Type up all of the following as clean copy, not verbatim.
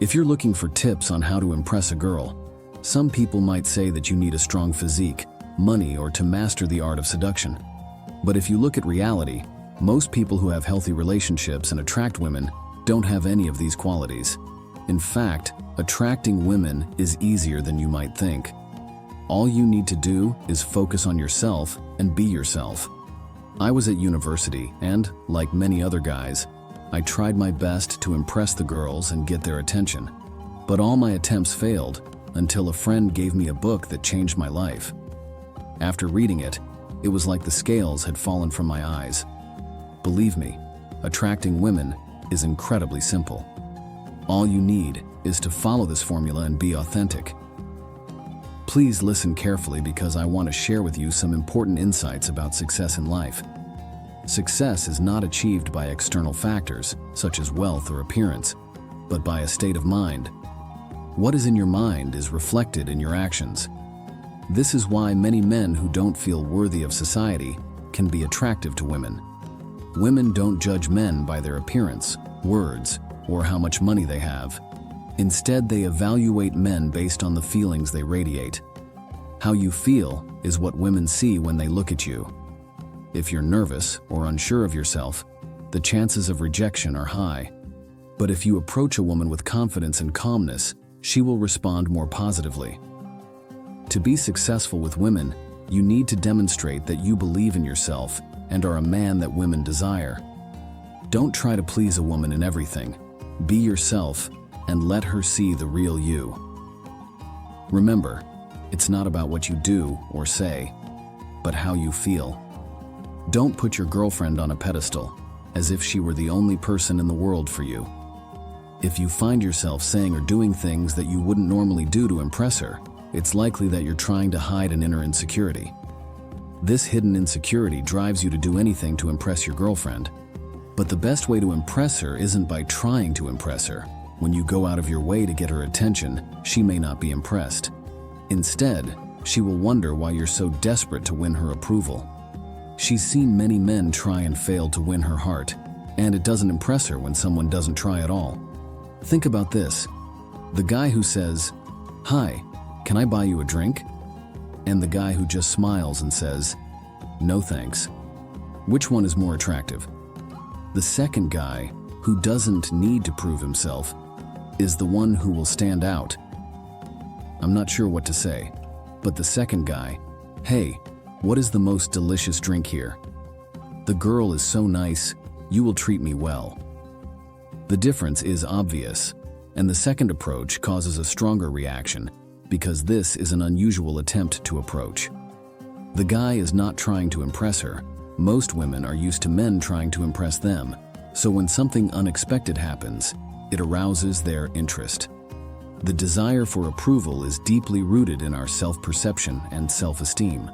If you're looking for tips on how to impress a girl, some people might say that you need a strong physique, money, or to master the art of seduction. But if you look at reality, most people who have healthy relationships and attract women don't have any of these qualities. In fact, attracting women is easier than you might think. All you need to do is focus on yourself and be yourself. I was at university and, like many other guys, I tried my best to impress the girls and get their attention. But all my attempts failed until a friend gave me a book that changed my life. After reading it, it was like the scales had fallen from my eyes. Believe me, attracting women is incredibly simple. All you need is to follow this formula and be authentic. Please listen carefully because I want to share with you some important insights about success in life. Success is not achieved by external factors, such as wealth or appearance, but by a state of mind. What is in your mind is reflected in your actions. This is why many men who don't feel worthy of society can be attractive to women. Women don't judge men by their appearance, words, or how much money they have. Instead, they evaluate men based on the feelings they radiate. How you feel is what women see when they look at you. If you're nervous or unsure of yourself, the chances of rejection are high. But if you approach a woman with confidence and calmness, she will respond more positively. To be successful with women, you need to demonstrate that you believe in yourself and are a man that women desire. Don't try to please a woman in everything. Be yourself and let her see the real you. Remember, it's not about what you do or say, but how you feel. Don't put your girlfriend on a pedestal, as if she were the only person in the world for you. If you find yourself saying or doing things that you wouldn't normally do to impress her, it's likely that you're trying to hide an inner insecurity. This hidden insecurity drives you to do anything to impress your girlfriend. But the best way to impress her isn't by trying to impress her. When you go out of your way to get her attention, she may not be impressed. Instead, she will wonder why you're so desperate to win her approval. She's seen many men try and fail to win her heart, and it doesn't impress her when someone doesn't try at all. Think about this. The guy who says, "Hi, can I buy you a drink?" And the guy who just smiles and says, "No thanks." Which one is more attractive? The second guy, who doesn't need to prove himself, is the one who will stand out. I'm not sure what to say, but the second guy, "Hey, what is the most delicious drink here? The girl is so nice, you will treat me well." The difference is obvious, and the second approach causes a stronger reaction because this is an unusual attempt to approach. The guy is not trying to impress her. Most women are used to men trying to impress them, so when something unexpected happens, it arouses their interest. The desire for approval is deeply rooted in our self-perception and self-esteem.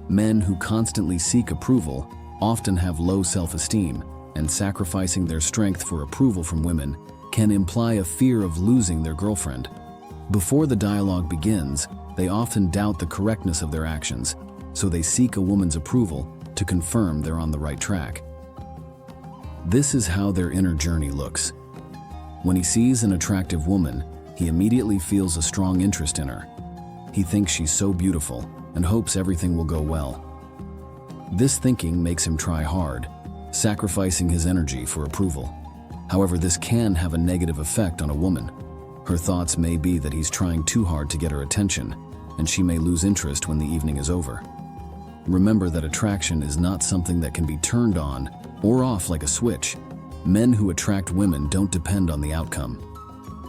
Men who constantly seek approval often have low self-esteem, and sacrificing their strength for approval from women can imply a fear of losing their girlfriend. Before the dialogue begins, they often doubt the correctness of their actions, so they seek a woman's approval to confirm they're on the right track. This is how their inner journey looks. When he sees an attractive woman, he immediately feels a strong interest in her. He thinks she's so beautiful and hopes everything will go well. This thinking makes him try hard, sacrificing his energy for approval. However, this can have a negative effect on a woman. Her thoughts may be that he's trying too hard to get her attention, and she may lose interest when the evening is over. Remember that attraction is not something that can be turned on or off like a switch. Men who attract women don't depend on the outcome.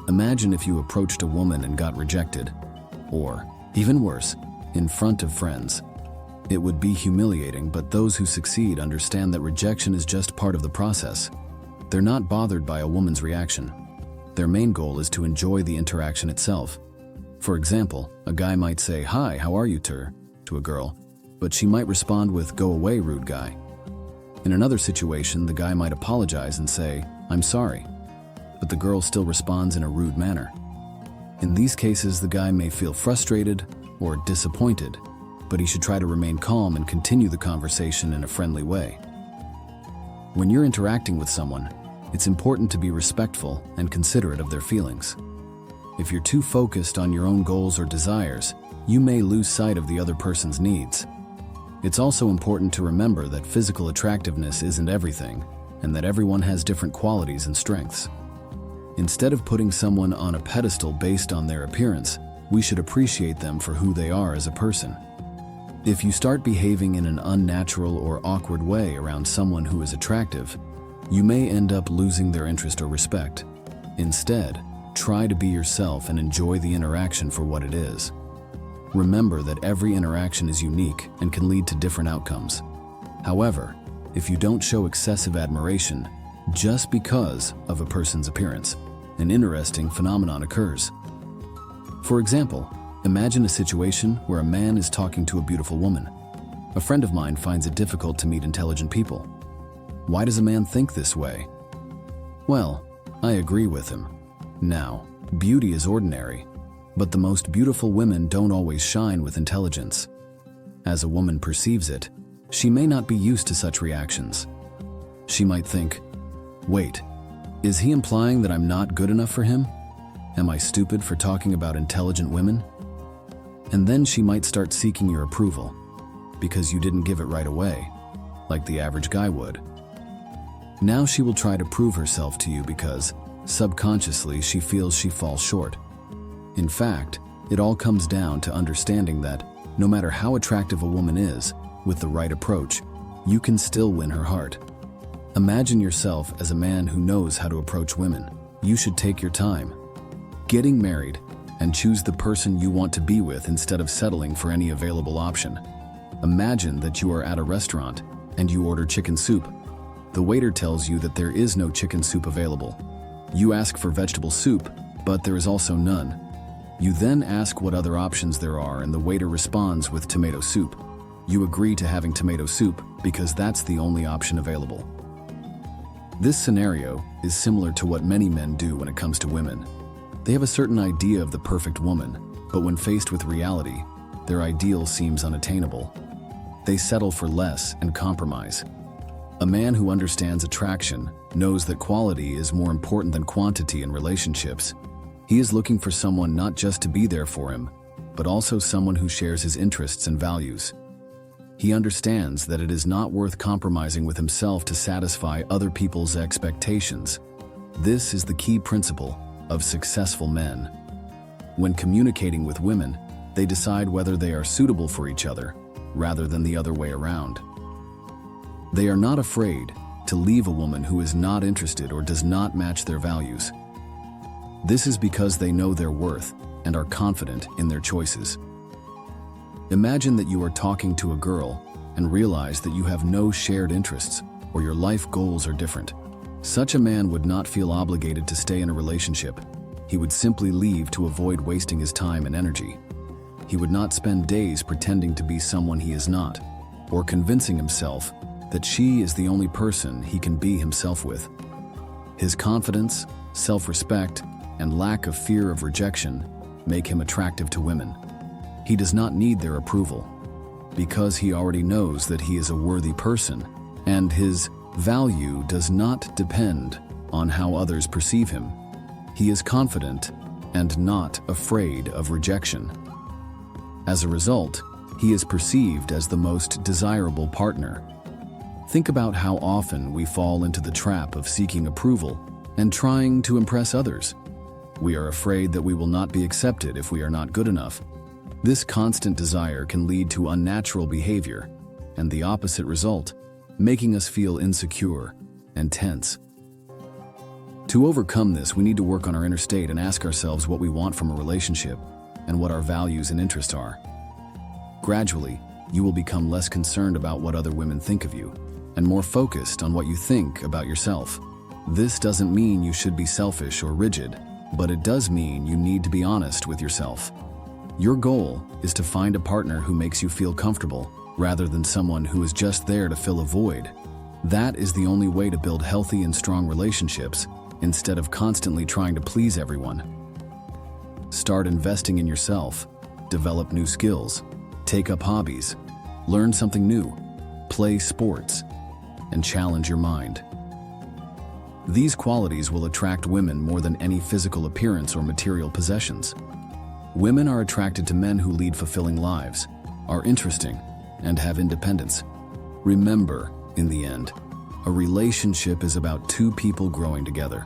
Imagine if you approached a woman and got rejected, or, even worse, in front of friends. It would be humiliating, but those who succeed understand that rejection is just part of the process. They're not bothered by a woman's reaction. Their main goal is to enjoy the interaction itself. For example, a guy might say, "Hi, how are you, to a girl, but she might respond with, "Go away, rude guy." In another situation, the guy might apologize and say, "I'm sorry," but the girl still responds in a rude manner. In these cases, the guy may feel frustrated or disappointed, but he should try to remain calm and continue the conversation in a friendly way. When you're interacting with someone, It's important to be respectful and considerate of their feelings. If you're too focused on your own goals or desires, you may lose sight of the other person's needs. It's also important to remember that physical attractiveness isn't everything, and that everyone has different qualities and strengths. Instead of putting someone on a pedestal based on their appearance, we should appreciate them for who they are as a person. If you start behaving in an unnatural or awkward way around someone who is attractive, you may end up losing their interest or respect. Instead, try to be yourself and enjoy the interaction for what it is. Remember that every interaction is unique and can lead to different outcomes. However, if you don't show excessive admiration just because of a person's appearance, an interesting phenomenon occurs. For example, imagine a situation where a man is talking to a beautiful woman. A friend of mine finds it difficult to meet intelligent people. Why does a man think this way? Well, I agree with him. Now, beauty is ordinary, but the most beautiful women don't always shine with intelligence. As a woman perceives it, she may not be used to such reactions. She might think, wait, is he implying that I'm not good enough for him? Am I stupid for talking about intelligent women? And then she might start seeking your approval, because you didn't give it right away, like the average guy would. Now she will try to prove herself to you because, subconsciously, she feels she falls short. In fact, it all comes down to understanding that, no matter how attractive a woman is, with the right approach, you can still win her heart. Imagine yourself as a man who knows how to approach women. You should take your time, getting married, and choose the person you want to be with instead of settling for any available option. Imagine that you are at a restaurant and you order chicken soup. The waiter tells you that there is no chicken soup available. You ask for vegetable soup, but there is also none. You then ask what other options there are, and the waiter responds with tomato soup. You agree to having tomato soup because that's the only option available. This scenario is similar to what many men do when it comes to women. They have a certain idea of the perfect woman, but when faced with reality, their ideal seems unattainable. They settle for less and compromise. A man who understands attraction knows that quality is more important than quantity in relationships. He is looking for someone not just to be there for him, but also someone who shares his interests and values. He understands that it is not worth compromising with himself to satisfy other people's expectations. This is the key principle of successful men. When communicating with women, they decide whether they are suitable for each other, rather than the other way around. They are not afraid to leave a woman who is not interested or does not match their values. This is because they know their worth and are confident in their choices. Imagine that you are talking to a girl and realize that you have no shared interests or your life goals are different. Such a man would not feel obligated to stay in a relationship. He would simply leave to avoid wasting his time and energy. He would not spend days pretending to be someone he is not, or convincing himself that she is the only person he can be himself with. His confidence, self-respect, and lack of fear of rejection make him attractive to women. He does not need their approval, because he already knows that he is a worthy person, and his value does not depend on how others perceive him. He is confident and not afraid of rejection. As a result, he is perceived as the most desirable partner. Think about how often we fall into the trap of seeking approval and trying to impress others. We are afraid that we will not be accepted if we are not good enough. This constant desire can lead to unnatural behavior and the opposite result, making us feel insecure and tense. To overcome this, we need to work on our inner state and ask ourselves what we want from a relationship and what our values and interests are. Gradually, you will become less concerned about what other women think of you and more focused on what you think about yourself. This doesn't mean you should be selfish or rigid, but it does mean you need to be honest with yourself. Your goal is to find a partner who makes you feel comfortable, rather than someone who is just there to fill a void. That is the only way to build healthy and strong relationships, instead of constantly trying to please everyone. Start investing in yourself, develop new skills, take up hobbies, learn something new, play sports, and challenge your mind. These qualities will attract women more than any physical appearance or material possessions. Women are attracted to men who lead fulfilling lives, are interesting, and have independence. Remember, in the end, a relationship is about two people growing together.